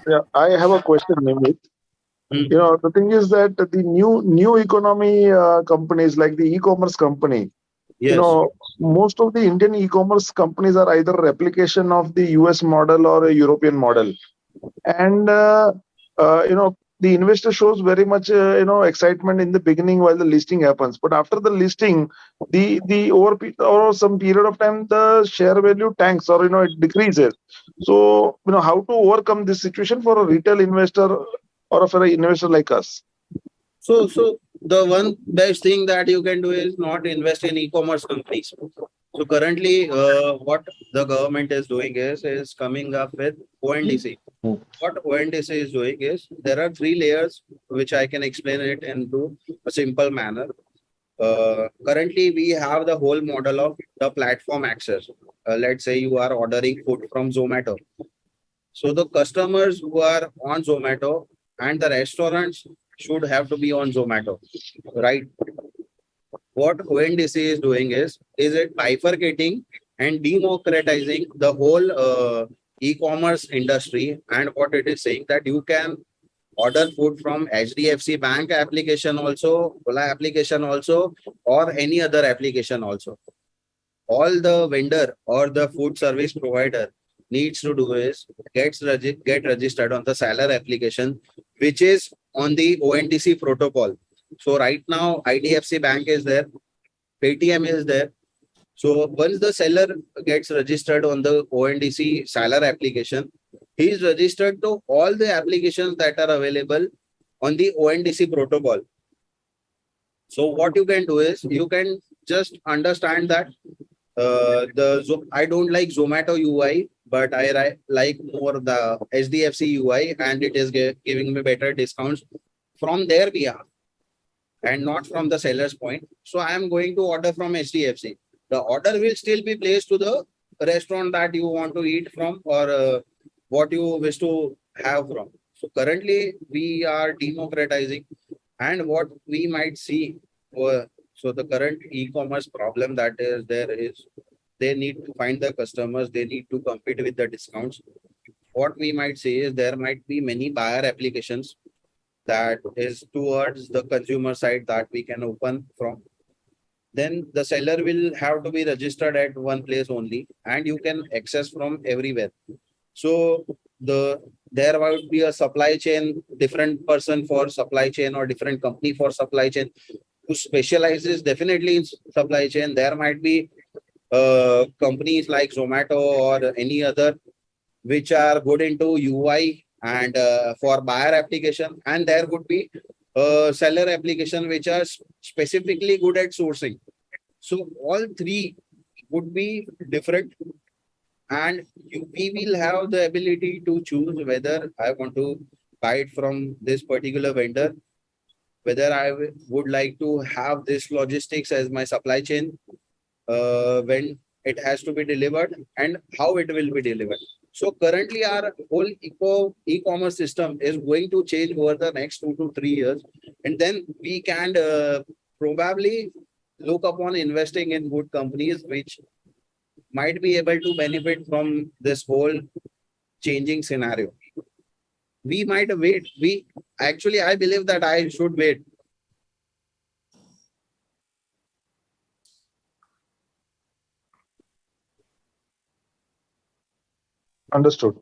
Yeah, I have a question, Nimit. Hmm. The thing is that the new economy companies like the e-commerce company, you Yes. know, most of the Indian e-commerce companies are either replication of the US model or a European model. And the investor shows very much excitement in the beginning while the listing happens, but after the listing, the over some period of time the share value tanks, or it decreases. So how to overcome this situation for a retail investor or for an investor like us? So the one best thing that you can do is not invest in e-commerce companies. So currently, what the government is doing is coming up with ONDC. What ONDC is doing is there are three layers which I can explain it into a simple manner. Currently, we have the whole model of the platform access. Let's say you are ordering food from Zomato. So the customers who are on Zomato and the restaurants should have to be on Zomato, right? What ONDC is doing is it bifurcating and democratizing the whole e-commerce industry, and what it is saying that you can order food from HDFC Bank application also, Ola application also, or any other application also. All the vendor or the food service provider needs to do is get registered on the seller application, which is on the ONDC protocol. So right now, IDFC Bank is there, Paytm is there. So once the seller gets registered on the ONDC seller application, he is registered to all the applications that are available on the ONDC protocol. So what you can do is you can just understand that I don't like Zomato UI, but I like more the SDFC UI, and it is giving me better discounts from their behalf and not from the seller's point. So I am going to order from HDFC. The order will still be placed to the restaurant that you want to eat from, or what you wish to have from. So currently we are democratizing, and what we might see. So the current e-commerce problem that is there is they need to find the customers, they need to compete with the discounts. What we might say is there might be many buyer applications that is towards the consumer side that we can open from. Then the seller will have to be registered at one place only, and you can access from everywhere. So there might be a supply chain, different person for supply chain or different company for supply chain who specializes definitely in supply chain. There might be companies like Zomato or any other which are good into UI and for buyer application, and there would be seller application which are specifically good at sourcing. So all three would be different, and we will have the ability to choose whether I want to buy it from this particular vendor, whether I would like to have this logistics as my supply chain, when it has to be delivered, and how it will be delivered. So currently our whole e-commerce system is going to change over the next 2 to 3 years, and then we can probably look upon investing in good companies which might be able to benefit from this whole changing scenario. We might wait. We actually, I believe that I should wait. Understood.